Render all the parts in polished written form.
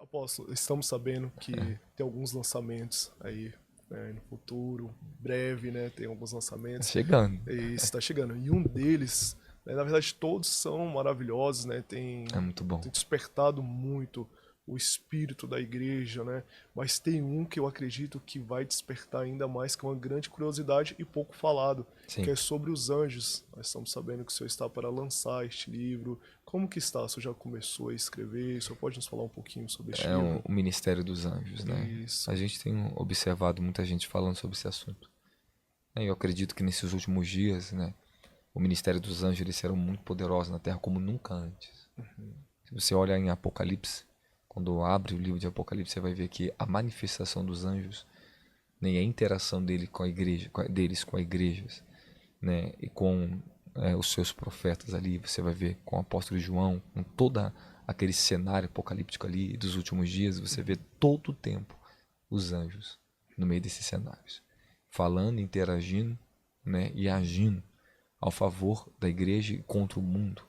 Apóstolo, estamos sabendo que tem alguns lançamentos aí, né, no futuro, breve, né? Tem alguns Tá lançamentos chegando. e está chegando. E um deles, né, na verdade, todos são maravilhosos, né? É muito bom. Tem despertado muito o espírito da igreja, né? Mas tem um que eu acredito que vai despertar ainda mais, que é uma grande curiosidade e pouco falado, que Sim. é sobre os anjos. Nós estamos sabendo que o senhor está para lançar este livro. Como que está? O senhor já começou a escrever? O senhor pode nos falar um pouquinho sobre este É livro? o Ministério dos Anjos, né? A Isso. gente tem observado muita gente falando sobre esse assunto. Eu acredito que nesses últimos dias, né, o Ministério dos Anjos eles serão muito poderosos na Terra como nunca antes. Se você olhar em Apocalipse, quando abre o livro de Apocalipse, você vai ver que a manifestação dos anjos, nem a interação dele com a igreja, deles com as igrejas, né, e com os seus profetas ali, você vai ver com o apóstolo João, com todo aquele cenário apocalíptico ali dos últimos dias, você vê todo o tempo os anjos no meio desses cenários, falando, interagindo, né, e agindo ao favor da igreja e contra o mundo,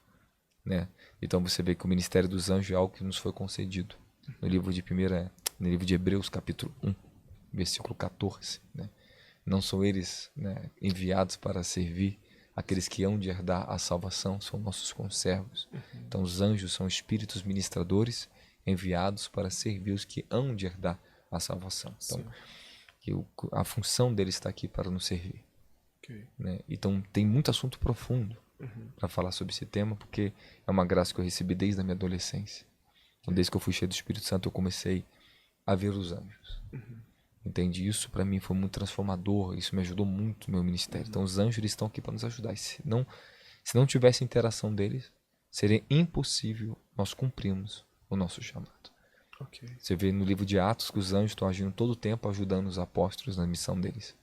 né? Então você vê que o ministério dos anjos é algo que nos foi concedido no livro de Hebreus capítulo 1, versículo 14, né? Não são eles, né, enviados para servir aqueles que hão de herdar a salvação, são nossos conservos. Então os anjos são espíritos ministradores enviados para servir os que hão de herdar a salvação. Então, Sim. a função deles está aqui para nos servir, Ok. né? Então tem muito assunto profundo para falar sobre esse tema, porque é uma graça que eu recebi desde a minha adolescência. Então, desde que eu fui cheio do Espírito Santo, eu comecei a ver os anjos. Entende? Isso para mim foi muito transformador, isso me ajudou muito no meu ministério. Então os anjos eles estão aqui para nos ajudar. E se não tivesse interação deles, seria impossível nós cumprirmos o nosso chamado. Ok. Você vê no livro de Atos que os anjos estão agindo todo o tempo ajudando os apóstolos na missão deles.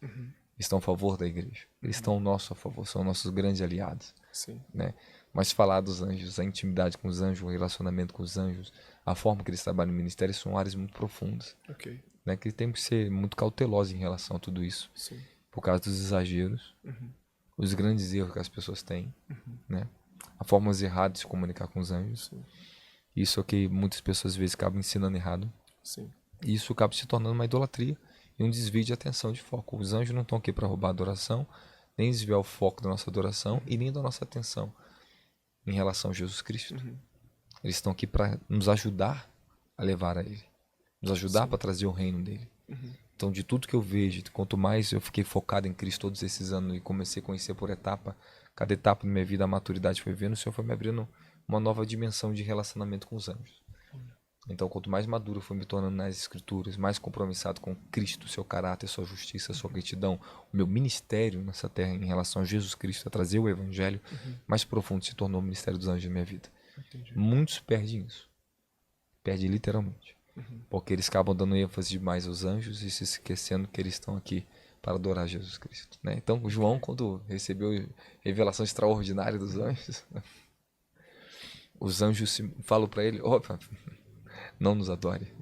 Estão a favor da igreja. Eles estão ao nosso a favor, são nossos grandes aliados, Sim. né? Mas falar dos anjos, a intimidade com os anjos, o relacionamento com os anjos, a forma que eles trabalham no ministério são áreas muito profundas, Ok. né? Que tem que ser muito cautelosos em relação a tudo isso, Sim. por causa dos exageros, os grandes erros que as pessoas têm, né? A formas erradas de se comunicar com os anjos. Sim. Isso é que muitas pessoas às vezes acabam ensinando errado. Sim. E isso acaba se tornando uma idolatria e um desvio de atenção, de foco. Os anjos não estão aqui para roubar a adoração, nem desviar o foco da nossa adoração e nem da nossa atenção em relação a Jesus Cristo. Eles estão aqui para nos ajudar a levar a Ele, nos ajudar para trazer o reino dele. Então, de tudo que eu vejo, quanto mais eu fiquei focado em Cristo todos esses anos e comecei a conhecer por etapa, cada etapa da minha vida, a maturidade foi vendo, o Senhor foi me abrindo uma nova dimensão de relacionamento com os anjos. Então, quanto mais maduro eu fui me tornando nas escrituras, mais compromissado com Cristo, seu caráter, sua justiça, sua retidão, o meu ministério nessa terra em relação a Jesus Cristo, a trazer o evangelho, mais profundo se tornou o ministério dos anjos na minha vida. Entendi. Muitos perdem isso. Perdem literalmente. Porque eles acabam dando ênfase demais aos anjos e se esquecendo que eles estão aqui para adorar Jesus Cristo, né? Então, João, quando recebeu a revelação extraordinária dos anjos, os anjos falam para ele: opa, não nos adore,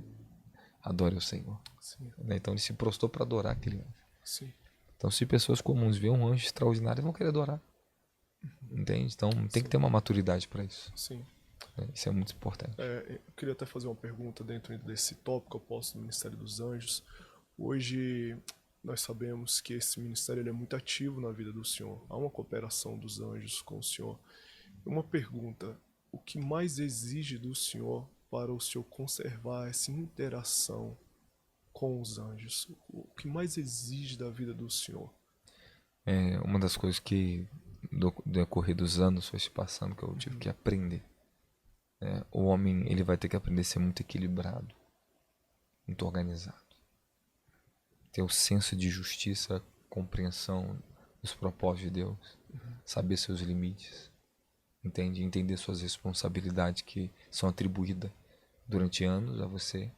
adore o Senhor. Sim. Então ele se prostrou para adorar aquele anjo. Sim. Então se pessoas comuns veem um anjo extraordinário, vão querer adorar. Entende? Então tem que ter uma maturidade para isso, Sim. né? Isso é muito importante. Eu queria até fazer uma pergunta dentro desse tópico oposto do Ministério dos Anjos. Hoje nós sabemos que esse ministério ele é muito ativo na vida do Senhor. Há uma cooperação dos anjos com o Senhor. Uma pergunta: o que mais exige do Senhor para o Senhor conservar essa interação com os anjos? O que mais exige da vida do Senhor? Uma das coisas que do decorrer dos anos foi se passando que eu tive que aprender. O homem ele vai ter que aprender a ser muito equilibrado, muito organizado, ter o senso de justiça, compreensão dos propósitos de Deus, saber seus limites, entender suas responsabilidades que são atribuídas durante anos a você.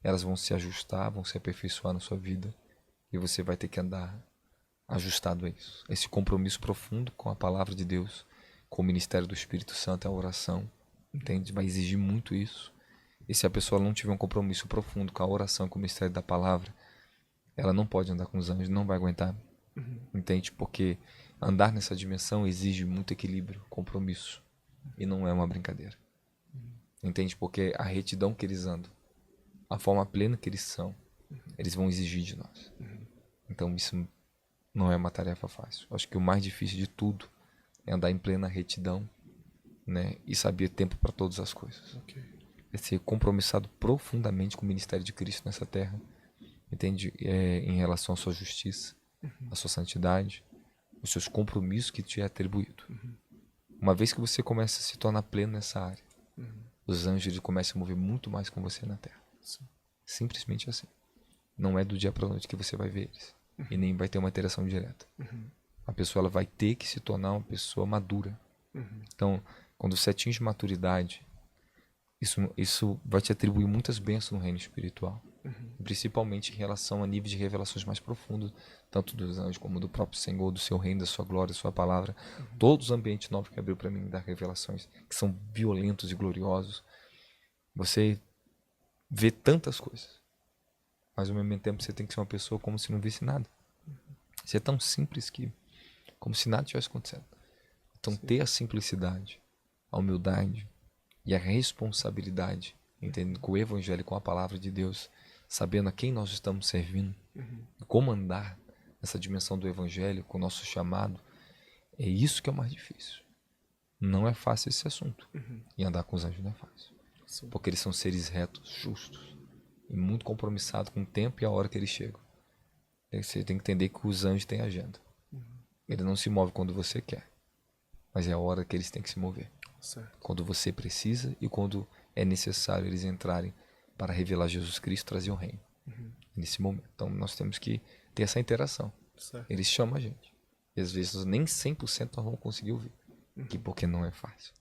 Elas vão se ajustar, vão se aperfeiçoar na sua vida e você vai ter que andar ajustado a isso. Esse compromisso profundo com a palavra de Deus, com o ministério do Espírito Santo, a oração, entende? Vai exigir muito isso. E se a pessoa não tiver um compromisso profundo com a oração, com o ministério da palavra, ela não pode andar com os anjos, não vai aguentar. Entende? Porque andar nessa dimensão exige muito equilíbrio, compromisso. E não é uma brincadeira. Entende? Porque a retidão que eles andam a forma plena que eles são, eles vão exigir de nós. Então isso não é uma tarefa fácil. Acho que o mais difícil de tudo é andar em plena retidão, né? E saber tempo para todas as coisas. Ok. É ser compromissado profundamente com o ministério de Cristo nessa terra, entende? Em relação à sua justiça, à sua santidade, os seus compromissos que te é atribuído. Uma vez que você começa a se tornar pleno nessa área, os anjos eles começam a mover muito mais com você na terra. Sim. Simplesmente assim. Não é do dia para a noite que você vai ver eles. E nem vai ter uma interação direta. A pessoa ela vai ter que se tornar uma pessoa madura. Então, quando você atinge maturidade, isso vai te atribuir muitas bênçãos no reino espiritual. Principalmente em relação a níveis de revelações mais profundos, tanto dos anjos como do próprio Senhor, do seu reino, da sua glória, da sua palavra. Todos os ambientes novos que abriu para mim dar revelações, que são violentos e gloriosos. Você vê tantas coisas, mas ao mesmo tempo você tem que ser uma pessoa como se não visse nada. Você é tão simples que, como se nada tivesse acontecendo. Então ter a simplicidade, a humildade e a responsabilidade, entendendo com o evangelho, com a palavra de Deus, sabendo a quem nós estamos servindo, como andar nessa dimensão do evangelho, com o nosso chamado, é isso que é o mais difícil. Não é fácil esse assunto. E andar com os anjos não é fácil. Sim. Porque eles são seres retos, justos, e muito compromissados com o tempo e a hora que eles chegam. Você tem que entender que os anjos têm agenda. Ele não se move quando você quer, mas é a hora que eles têm que se mover. Certo. Quando você precisa e quando é necessário eles entrarem para revelar Jesus Cristo, trazer o reino. Nesse momento. Então nós temos que ter essa interação. Certo. Eles chamam a gente. E às vezes nem 100% nós vamos conseguir ouvir. Porque não é fácil.